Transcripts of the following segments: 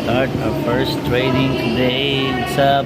Start our first training today. What's up?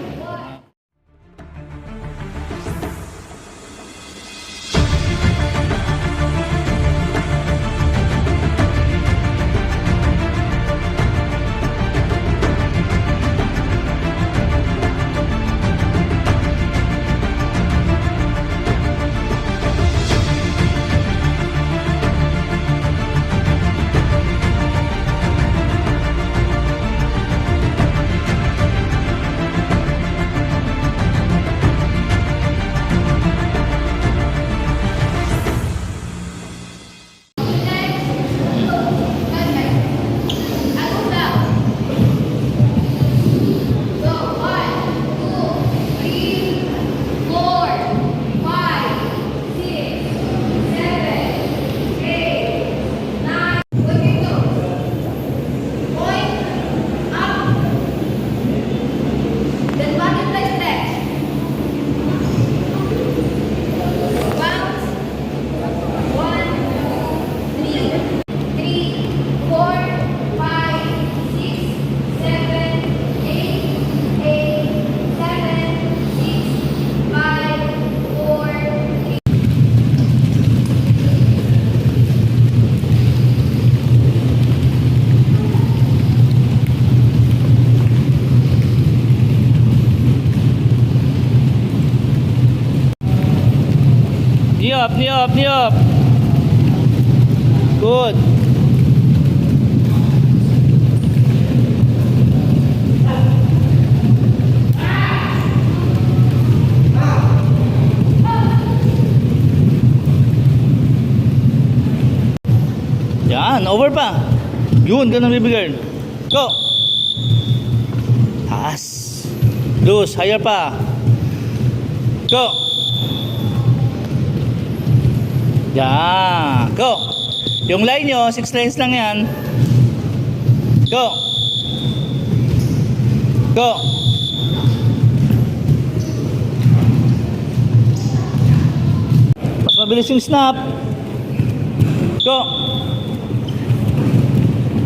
Knee up, knee up. Good. Yan, over pa. Yun, ganun bibigyan. Go. Taas. Loose, higher pa. Go. Yan, go. Yung line nyo, 6 lines lang yan. Go. Go. Mas mabilis yung snap. Go.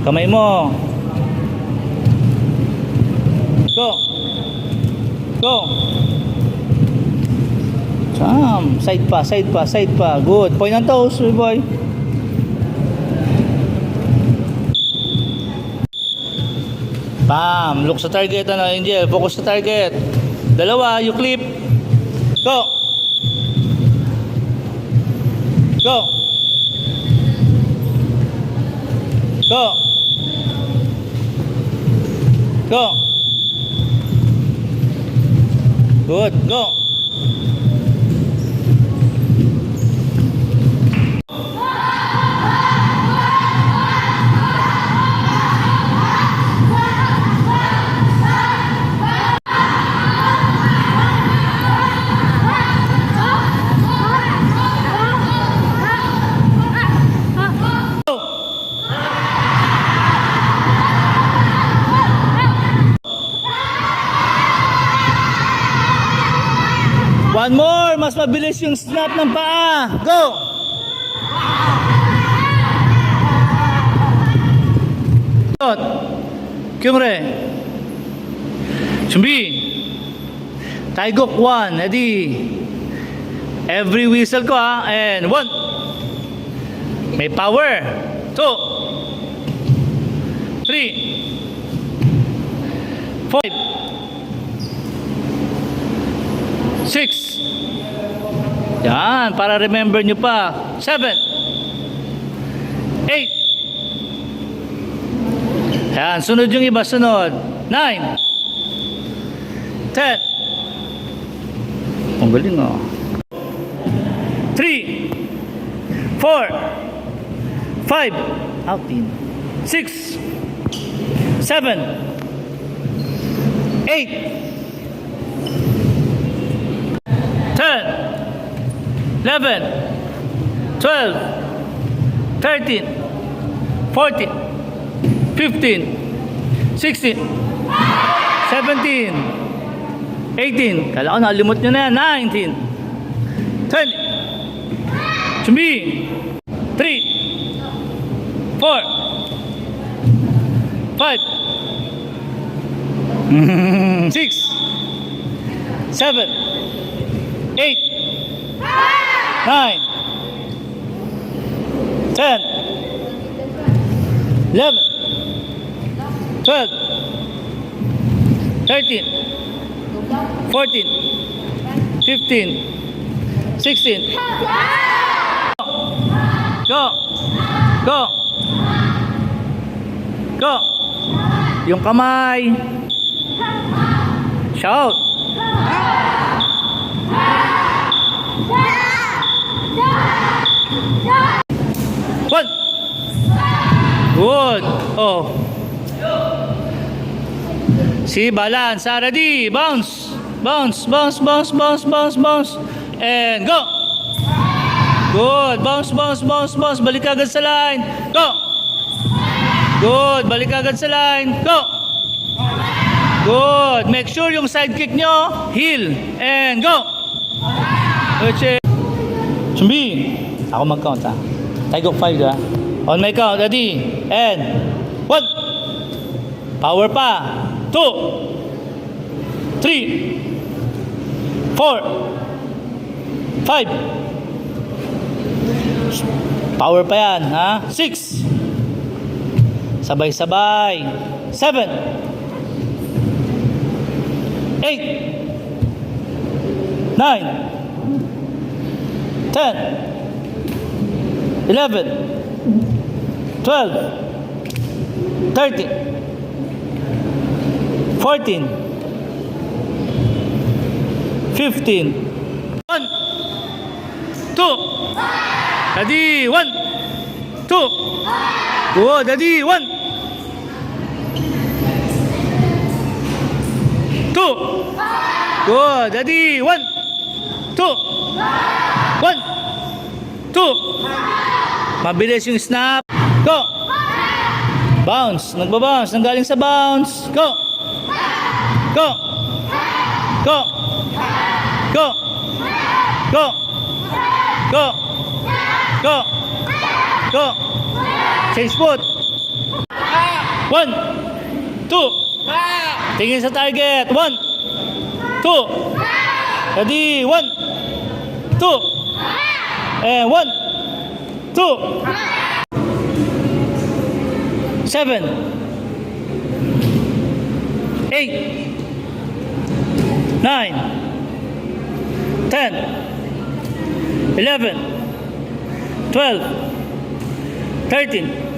Kamay mo. Go. Go. Side pa, side pa, side pa. Good. Point ang toes, boy. Bam. Look sa target, ano, Angel. Focus sa target. Dalawa, you clip. Go. Go. Go. Go. Good. Go. One more, mas mabilis yung snap ng paa. Go! Kyumre. Chumbi. Taigok 1, ready. Every whistle ko ha. And 1. May power. 2. 3. 5. 6. Yan, para remember nyo pa. 7. 8. Yan, sunod yung iba, sunod. 9. 10. Ang galing oh. 3. 4. 5. Out in. 6. 7. 8. 10, 11, 12, 13, 14, 15, 16, 17, 18, kala ko nalimot nyo na yan, 19, 20, Chumbi, 3, 4, 5, 6, 6, 7, 8, 9, 10, 11, 12, 13, 14, 15, 16. Go! Go! Go! Yung kamay. Shout! One! Good! Oh. Si balance. Ready. Bounce. Bounce. Bounce. Bounce. Bounce. Bounce. Bounce. And go! Good. Bounce. Bounce. Bounce. Bounce. Balik agad sa line. Go! Good. Balik agad sa line. Go! Good. Make sure yung side kick nyo, heel. And go! Good. Sumbi. Ako mag-count ha. Tayo 5 ha. On my count. Ready. And 1. Power pa. 2. 3. 4. 5. Power pa yan ha. 6. Sabay-sabay. 7. 8. 9. 10. 11, 12, 13, 14, 15. 1, 2. Ready. 1, 2. Good. Ready. 1, 2. Good. Ready. 1, 2. 1, 2. Mabilis yung snap. Go! Bounce. Nagbabounce. Nanggaling sa bounce. Go! Go! Go! Go! Go! Go! Go! Go! Change foot. 1, 2. Tingin sa target. 1, 2. Ready. 1, 2. And 1, 2, 7, 8, 9, 10, 11, 12, 13,